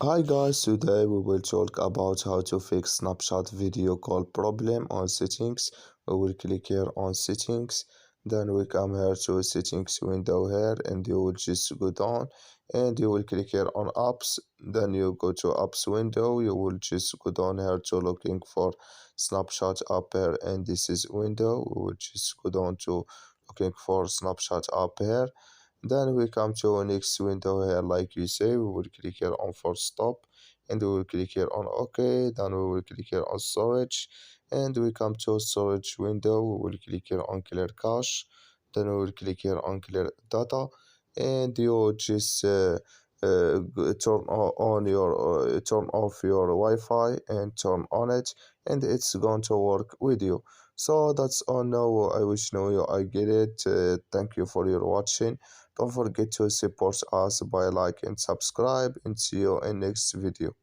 Hi guys, today we will talk about how to fix Snapchat video call problem on settings. We will click here on settings, then we come here to settings window here and you will just go down and you will click here on apps, then you go to apps window, you will just go down here to looking for Snapchat app here and this is window, we will just go down to looking for Snapchat app here. Then we come to next window here, like you say, we will click here on force stop and we will click here on OK. Then we will click here on storage and we come to storage window. We will click here on clear cache. Then we will click here on clear data and you just on your turn off your Wi-Fi and turn on it and it's going to work with you. So that's all now. I wish now you I get it. Thank you for your watching. Don't forget to support us by like and subscribe and see you in next video.